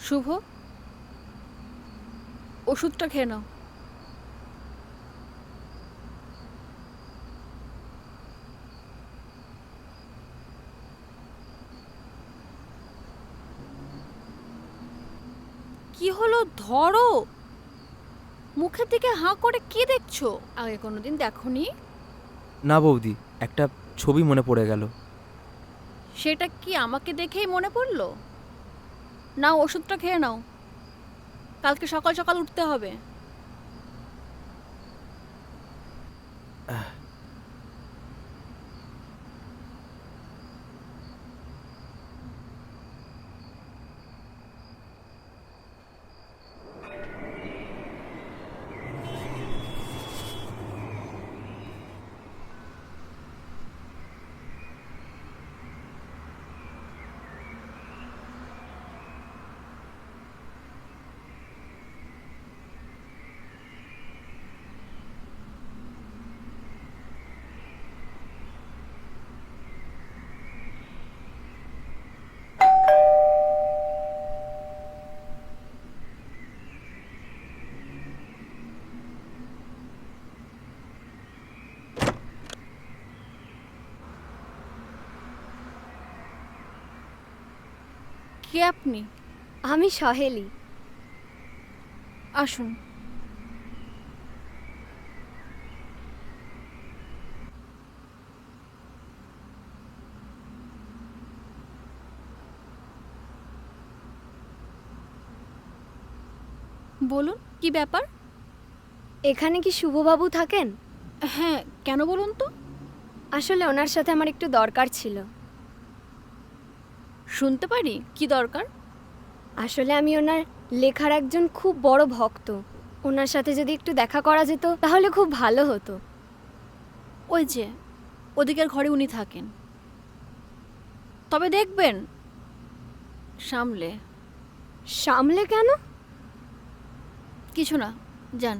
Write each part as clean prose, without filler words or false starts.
শুভ, ওষুধটা খেয়ে নাও। কি হলো, ধরো। মুখের দিকে হাঁ করে কি দেখছো? আগে কোনোদিন দেখোনি? না বৌদি, একটা ছবি মনে পড়ে গেল। সেটা কি আমাকে দেখেই মনে পড়লো? নাও, ওষুধটা খেয়ে নাও, কালকে সকাল সকাল উঠতে হবে। কে আপনি? আমি সহেলি। আসুন। বলুন, কি ব্যাপার? এখানে কি শুভবাবু থাকেন? হ্যাঁ, কেন বলুন তো? আসলে ওনার সাথে আমার একটু দরকার ছিল। শুনতে পারি, কি দরকার? আসলে আমি ওনার লেখার একজন খুব বড় ভক্ত। ওনার সাথে যদি একটু দেখা করা যেত তাহলে খুব ভালো হতো। ওই যে ওদিকের ঘরে উনি থাকেন, তবে দেখবেন সামলে। সামলে কেন? কিছু না, যান।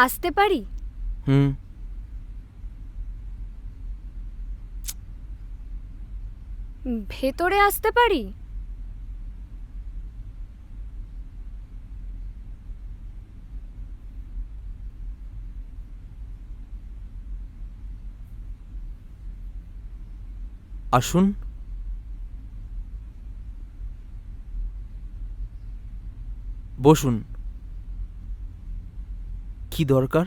আসতে পারি? হুম। ভেতরে আসতে পারি? আসুন। বসুন। কি দরকার?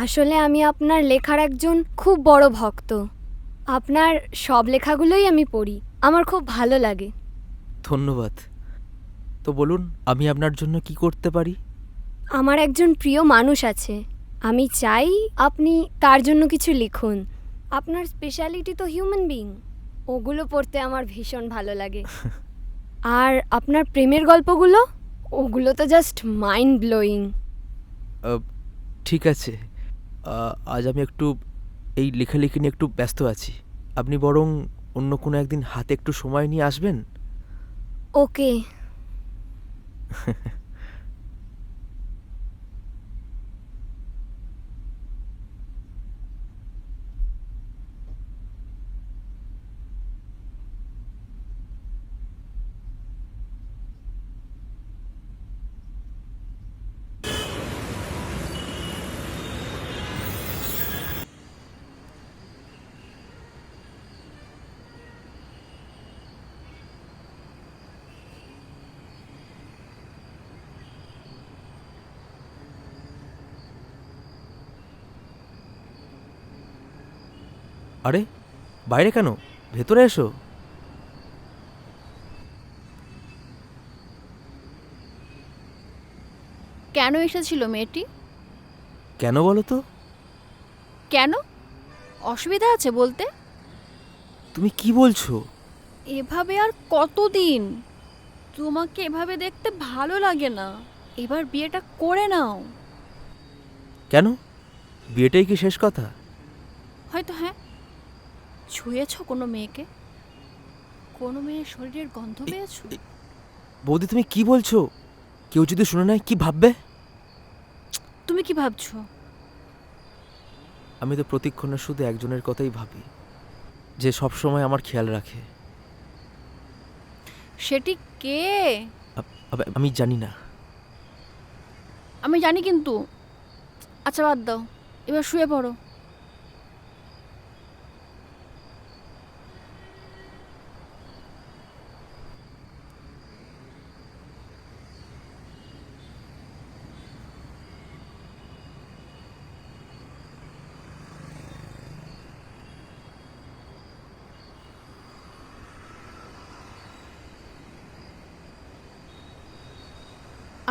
আসলে আমি আপনার লেখার একজন খুব বড় ভক্ত। আপনার সব লেখাগুলোই আমি পড়ি, আমার খুব ভালো লাগে। ধন্যবাদ। তো বলুন, আমি আপনার জন্য কি করতে পারি? আমার একজন প্রিয় মানুষ আছে, আমি চাই আপনি তার জন্য কিছু লিখুন। আপনার স্পেশালিটি তো হিউম্যান বিইং, ওগুলো পড়তে আমার ভীষণ ভালো লাগে। আর আপনার প্রেমের গল্পগুলো, ওগুলো তো জাস্ট মাইন্ড ব্লোয়িং। ঠিক আছে, আজ আমি একটু এই লেখালেখি নিয়ে একটু ব্যস্ত আছি। আপনি বরং অন্য কোনো একদিন হাতে একটু সময় নিয়ে আসবেন। ওকে। আরে, বাইরে কেন? ভেতরে এসো। কেন এসেছিল মেয়েটি? কেন বলো তো? কেন? অসুবিধা আছে বলতে? তুমি কি বলছো? এভাবে আর কতদিন? তোমাকে এভাবে দেখতে ভালো লাগে না, এবার বিয়েটা করে নাও। কেন? বিয়েটাই কি শেষ কথা? হয়তো হ্যাঁ, ছুঁয়েছ কোনো মেয়েকে? কোনো মেয়ের শরীরের গন্ধ পেয়েছো? বৌদি তুমি কি বলছো? কেউ যদি শুনে নেয় কি ভাববে? তুমি কি ভাবছো? আমি তো প্রতিক্ষণে শুধু একজনের কথাই ভাবি, যে সব সময় আমার খেয়াল রাখে। সেটি কে? আমি জানি না। আমি জানি কিন্তু। আচ্ছা বাদ দাও, এবার শুয়ে পড়ো।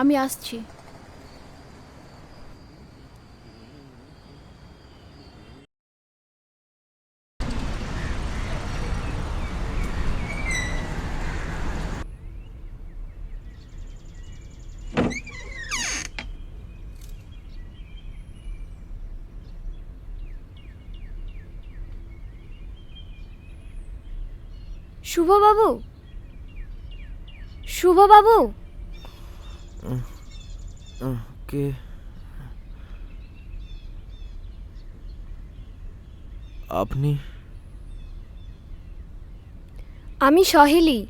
আমি আসছি। শুভবাবু, শুভবাবু, কে? আপনি? আমি সহেলি।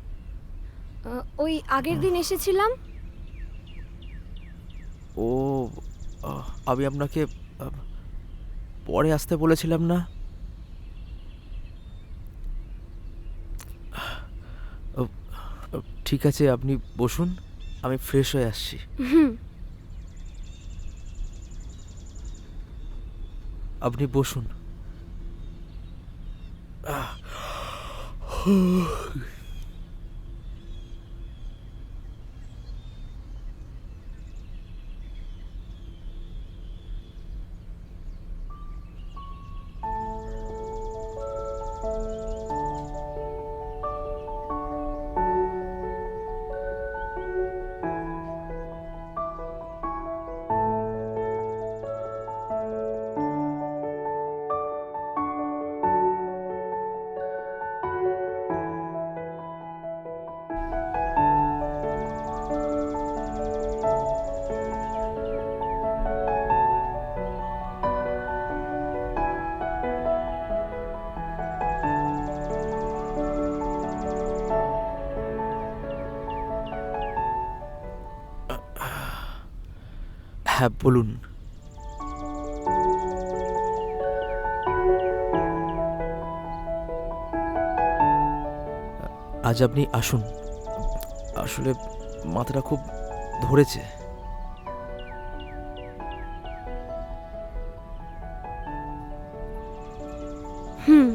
ওই আগের দিন এসেছিলাম। ও, আমি আপনাকে পরে আসতে বলেছিলাম না? আহ, ঠিক আছে, আপনি বসুন, আমি ফ্রেশ হয়ে আসছি। হুম। আপনি বসুন। হ্যাঁ, বলুন। আজ আপনি আসুন, আসলে মাথাটা খুব ধরেছে। হুম।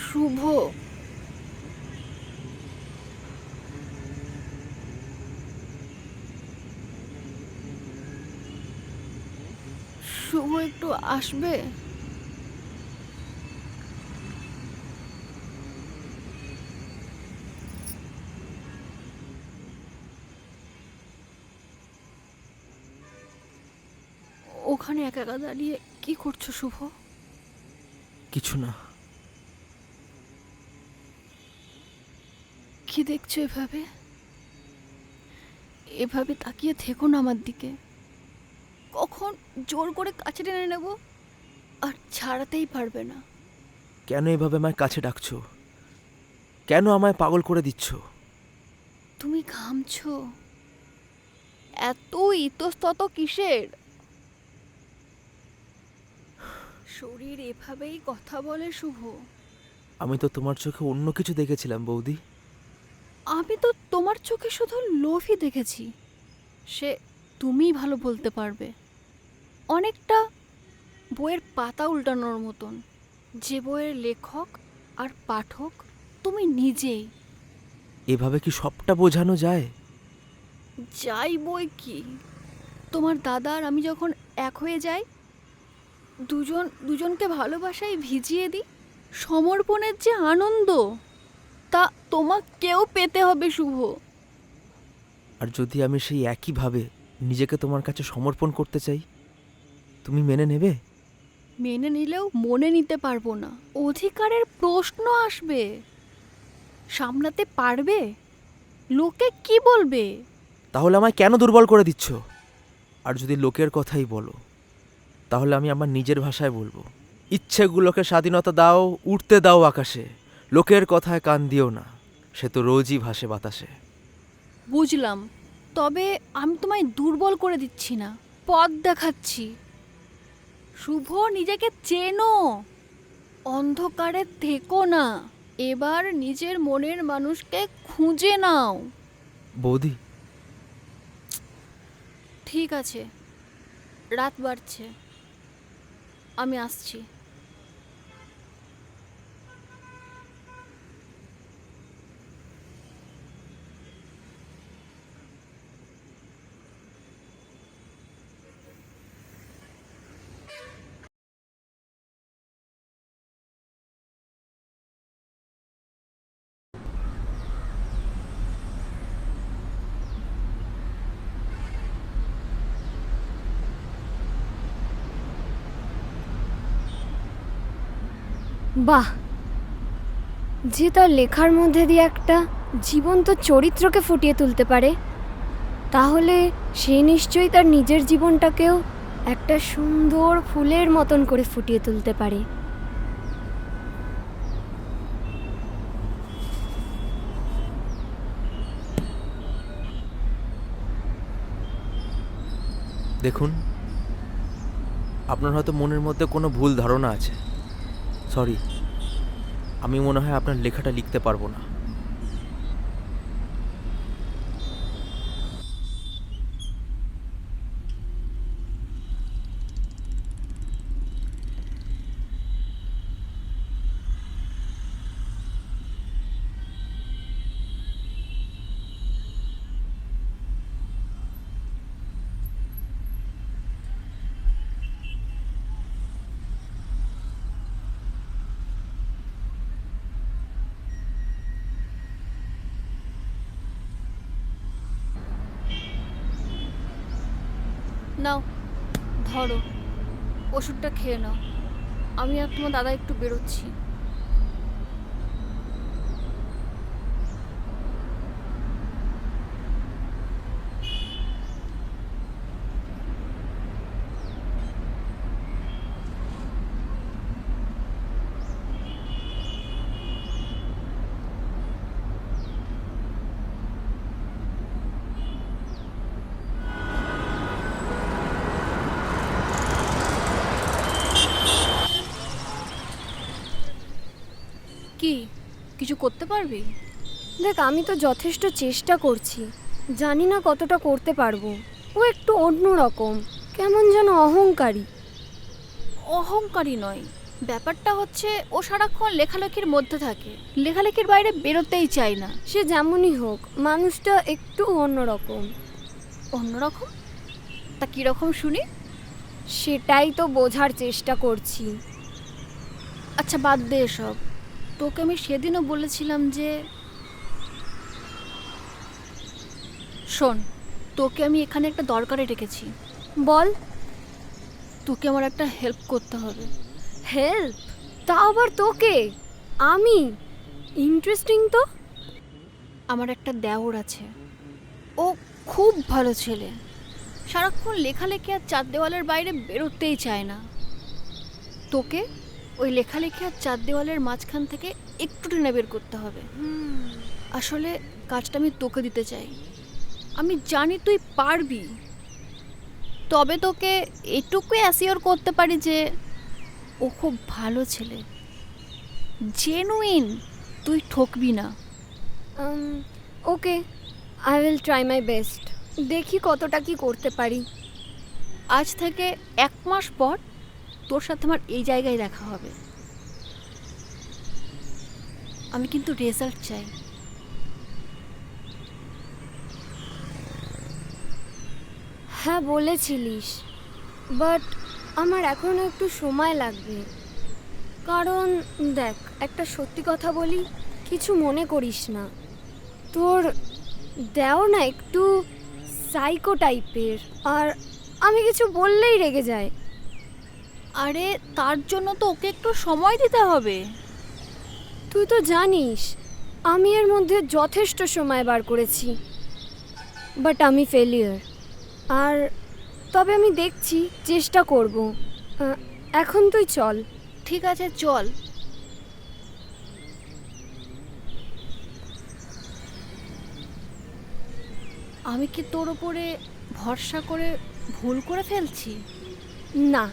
শুভ, শুভ একটু আসবে? ওখানে একা একা দাঁড়িয়ে কি করছো শুভ? কিছু না। কি দেখছো এভাবে? এভাবে তাকিয়ে থেকো না আমার দিকে। কখন জোর করে কাছে টেনে নেব আর ছাড়াতেই পারবে না। কেন এভাবে আমায় কাছে ডাকছো? কেন আমায় পাগল করে দিচ্ছ? তুমি ঘামছো, এত ইতস্তত কিসের? শরীর এভাবেই কথা বলে শুভ। আমি তো তোমার চোখে অন্য কিছু দেখেছিলাম বৌদি। আমি তো তোমার চোখে শুধু লোভই দেখেছি। সে তুমিই ভালো বলতে পারবে। অনেকটা বইয়ের পাতা উল্টানোর মতন, যে বইয়ের লেখক আর পাঠক তুমি নিজেই। এভাবে কি সবটা বোঝানো যায়? যাই বই কি, তোমার দাদা আর আমি যখন এক হয়ে যাই, দুজনকে ভালোবাসায় ভিজিয়ে দিই, সমর্পণের যে আনন্দ, তা তোমাকেও পেতে হবে শুভ। আর যদি আমি সেই একইভাবে নিজেকে তোমার কাছে সমর্পণ করতে চাই, তুমি মেনে নেবে? মেনে নিলেও মনে নিতে পারবো না। অধিকারের প্রশ্ন আসবে, সামলাতে পারবে? লোকে কি বলবে? তাহলে আমায় কেন দুর্বল করে দিচ্ছ? আর যদি লোকের কথাই বলো, তাহলে আমি আমার নিজের ভাষায় বলবো, ইচ্ছেগুলোকে স্বাধীনতা দাও, উঠতে দাও আকাশে, লোকের কথায় কান দিও না, সে তো রোজই ভাসে বাতাসে। বুঝলাম, তবে আমি তোমায় দুর্বল করে দিচ্ছি না, পথ দেখাচ্ছি। শুভ, নিজেকে চেনো, অন্ধকারে থেকো না, এবার নিজের মনের মানুষকে খুঁজে নাও। বৌদি, ঠিক আছে, রাত বাড়ছে, আমি আসছি। বাহ, যে তার লেখার মধ্যে দিয়ে একটা জীবন্ত চরিত্রকে ফুটিয়ে তুলতে পারে, তাহলে সে নিশ্চয়ই তার নিজের জীবনটাকেও একটা সুন্দর ফুলের মতন করে ফুটিয়ে তুলতে পারে। দেখুন, আপনার হয়তো মনের মধ্যে কোনো ভুল ধারণা আছে। সরি, আমি মনে হয় আপনার লেখাটা লিখতে পারবো না। নাও, ধরো, ওষুধটা খেয়ে নাও। আমি আর তোমার দাদা একটু বেরোচ্ছি। কি কিছু করতে পারবি? দেখ, আমি তো যথেষ্ট চেষ্টা করছি, জানি না কতটা করতে পারবো। ও একটু অন্য রকম, কেমন যেন অহংকারী। অহংকারী নয়, ব্যাপারটা হচ্ছে ও সারাক্ষণ লেখালেখির মধ্যে থাকে, লেখালেখির বাইরে বেরোতেই চায় না। সে যেমনই হোক, মানুষটা একটু অন্যরকম। অন্যরকম? তা কীরকম শুনি? সেটাই তো বোঝার চেষ্টা করছি। আচ্ছা, বাদ দে এসব। তোকে আমি সেদিনও বলেছিলাম যে, শোন, তোকে আমি এখানে একটা দরকারে ডেকেছি। বল। তোকে আমার একটা হেল্প করতে হবে। হেল্প? তা আবার তোকে? আমি? ইন্টারেস্টিং তো। আমার একটা দেওর আছে, ও খুব ভালো ছেলে, সারাক্ষণ লেখালেখি আর চার দেওয়ালের বাইরে বেরোতেই চায় না। তোকে ওই লেখালেখি আর চার দেওয়ালের মাঝখান থেকে একটু টেনে বের করতে হবে। আসলে কাজটা আমি তোকে দিতে চাই, আমি জানি তুই পারবি। তবে তোকে এটুকুই অ্যাসিওর করতে পারি যে ও খুব ভালো ছেলে, জেনুইন, তুই ঠকবি না। Okay, I will try my best. দেখি কতটা কি করতে পারি। আজ থেকে 1 মাস পর তোর সাথে আমার এই জায়গায় দেখা হবে। আমি কিন্তু রেজাল্ট চাই। হ্যাঁ বলেছিলিস, বাট আমার এখনও একটু সময় লাগবে। কারণ দেখ, একটা সত্যি কথা বলি, কিছু মনে করিস না। তোর দেও না একটু সাইকো টাইপের, আর আমি কিছু বললেই রেগে যায়। আরে তার জন্য তো ওকে একটু সময় দিতে হবে। তুই তো জানিস আমি এর মধ্যে যথেষ্ট সময় বার করেছি, বাট আমি ফেলিয়ার। আর তবে আমি দেখছি, চেষ্টা করব। এখন তুই চল। ঠিক আছে, চল। আমি কি তোর ওপরে ভরসা করে ভুল করে ফেলছি? না,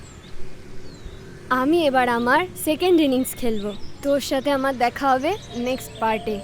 আমি এবার আমার সেকেন্ড ইনিংস খেলবো। তোর সাথে আমার দেখা হবে নেক্সট পার্টে।